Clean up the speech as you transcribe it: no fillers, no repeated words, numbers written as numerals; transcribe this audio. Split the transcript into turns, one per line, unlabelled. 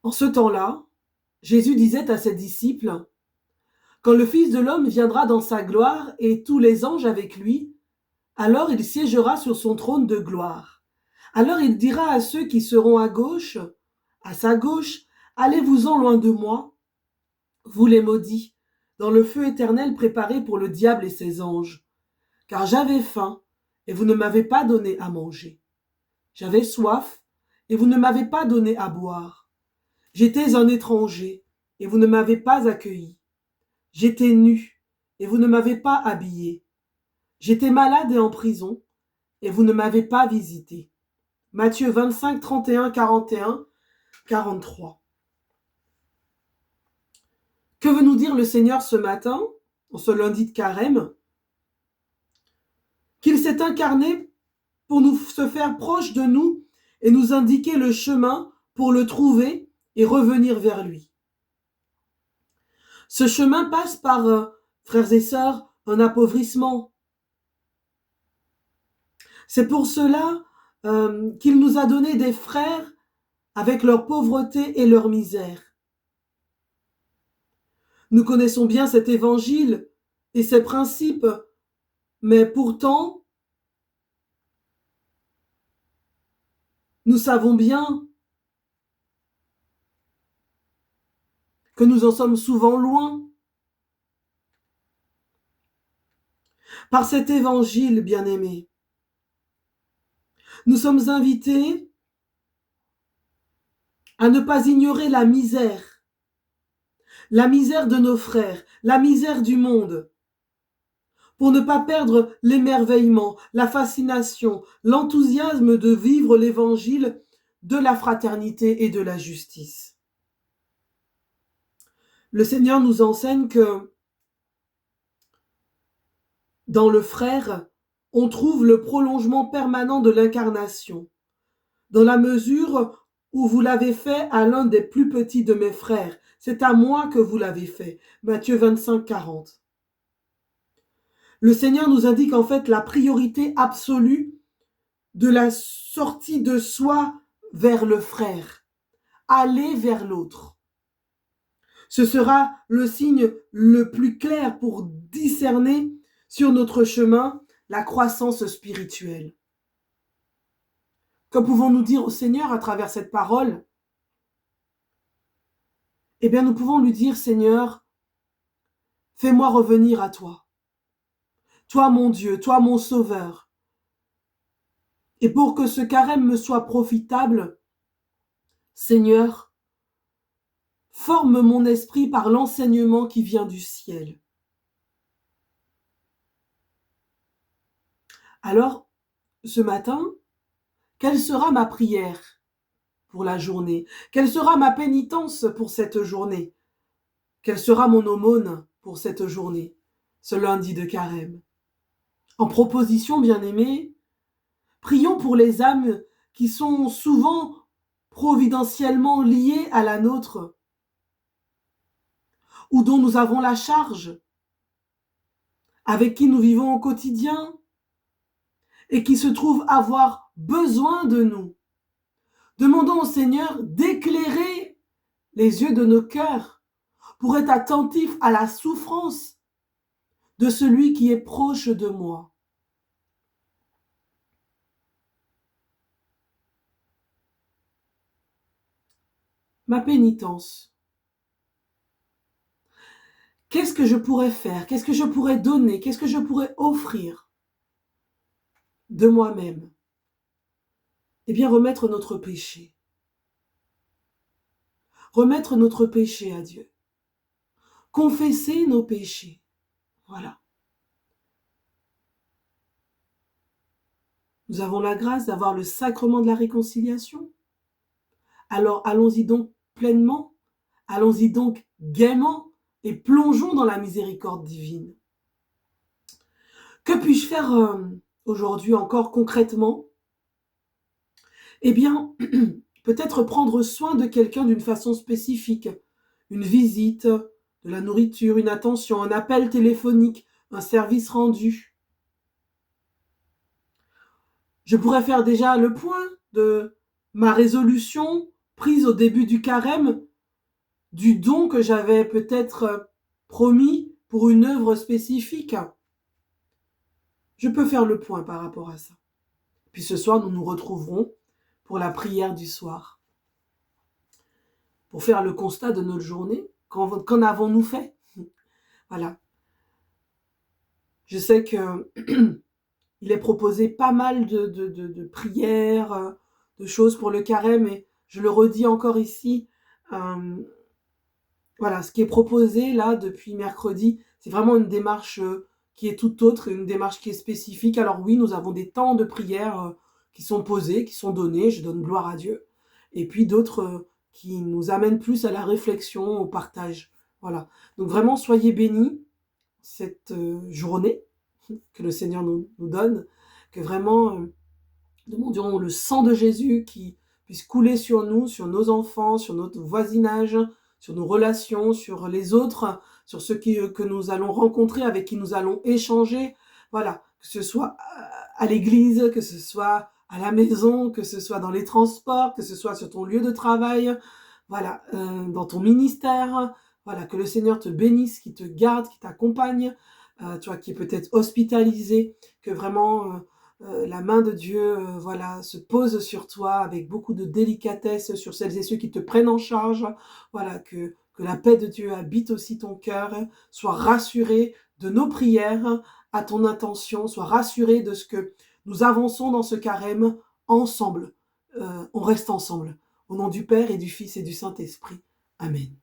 En ce temps-là, Jésus disait à ses disciples, « Quand le Fils de l'homme viendra dans sa gloire et tous les anges avec lui, alors il siégera sur son trône de gloire. Alors il dira à ceux qui seront à sa gauche, allez-vous-en loin de moi, vous les maudits, dans le feu éternel préparé pour le diable et ses anges. Car j'avais faim, et vous ne m'avez pas donné à manger. J'avais soif, et vous ne m'avez pas donné à boire. J'étais un étranger, et vous ne m'avez pas accueilli. J'étais nu, et vous ne m'avez pas habillé. J'étais malade et en prison, et vous ne m'avez pas visité. » Matthieu 25, 31, 41, 43. Que veut nous dire le Seigneur ce matin, en ce lundi de Carême? Qu'il s'est incarné pour nous se faire proche de nous et nous indiquer le chemin pour le trouver et revenir vers lui. Ce chemin passe par, frères et sœurs, un appauvrissement. C'est pour cela qu'il nous a donné des frères avec leur pauvreté et leur misère. Nous connaissons bien cet évangile et ses principes, mais pourtant, nous savons bien que nous en sommes souvent loin. Par cet évangile, bien-aimés, nous sommes invités à ne pas ignorer la misère de nos frères, la misère du monde, pour ne pas perdre l'émerveillement, la fascination, l'enthousiasme de vivre l'évangile de la fraternité et de la justice. Le Seigneur nous enseigne que dans le frère, on trouve le prolongement permanent de l'incarnation, dans la mesure où vous l'avez fait à l'un des plus petits de mes frères. C'est à moi que vous l'avez fait. Matthieu 25, 40. Le Seigneur nous indique en fait la priorité absolue de la sortie de soi vers le frère. Aller vers l'autre. Ce sera le signe le plus clair pour discerner sur notre chemin la croissance spirituelle. Que pouvons-nous dire au Seigneur à travers cette parole? Eh bien, nous pouvons lui dire, Seigneur, fais-moi revenir à toi. Toi, mon Dieu, toi, mon Sauveur. Et pour que ce carême me soit profitable, Seigneur, forme mon esprit par l'enseignement qui vient du ciel. Alors, ce matin, quelle sera ma prière pour la journée? Quelle sera ma pénitence pour cette journée? Quelle sera mon aumône pour cette journée, ce lundi de carême? En proposition, bien-aimés, prions pour les âmes qui sont souvent providentiellement liées à la nôtre, ou dont nous avons la charge, avec qui nous vivons au quotidien, et qui se trouvent avoir besoin de nous. Demandons au Seigneur d'éclairer les yeux de nos cœurs pour être attentifs à la souffrance de celui qui est proche de moi. Ma pénitence. Qu'est-ce que je pourrais faire? Qu'est-ce que je pourrais donner? Qu'est-ce que je pourrais offrir de moi-même? Eh bien, remettre notre péché. Remettre notre péché à Dieu. Confesser nos péchés. Voilà. Nous avons la grâce d'avoir le sacrement de la réconciliation. Alors allons-y donc pleinement, allons-y donc gaiement et plongeons dans la miséricorde divine. Que puis-je faire aujourd'hui encore concrètement? Eh bien, peut-être prendre soin de quelqu'un d'une façon spécifique. Une visite, de la nourriture, une attention, un appel téléphonique, un service rendu. Je pourrais faire déjà le point de ma résolution prise au début du carême du don que j'avais peut-être promis pour une œuvre spécifique. Je peux faire le point par rapport à ça. Puis ce soir, nous nous retrouverons pour la prière du soir. Pour faire le constat de notre journée. Qu'en avons-nous fait? Voilà. Je sais que il est proposé pas mal de prières, de choses pour le carême, et je le redis encore ici, voilà, ce qui est proposé là depuis mercredi, c'est vraiment une démarche qui est tout autre, une démarche qui est spécifique. Alors oui, nous avons des temps de prière qui sont posés, qui sont donnés, je donne gloire à Dieu, et puis d'autres qui nous amènent plus à la réflexion, au partage. Voilà. Donc vraiment, soyez bénis cette journée que le Seigneur nous donne, que vraiment, demandions le sang de Jésus qui puisse couler sur nous, sur nos enfants, sur notre voisinage, sur nos relations, sur les autres, sur ceux que nous allons rencontrer, avec qui nous allons échanger. Voilà, que ce soit à l'église, que ce soit à la maison, que ce soit dans les transports, que ce soit sur ton lieu de travail, voilà, dans ton ministère. Voilà, que le Seigneur te bénisse, qui te garde, qui t'accompagne, tu vois, qui est peut-être hospitalisé, que vraiment la main de Dieu voilà, se pose sur toi avec beaucoup de délicatesse sur celles et ceux qui te prennent en charge. Voilà, que la paix de Dieu habite aussi ton cœur. Sois rassuré de nos prières à ton intention. Sois rassuré de ce que nous avançons dans ce carême ensemble. On reste ensemble. Au nom du Père et du Fils et du Saint-Esprit. Amen.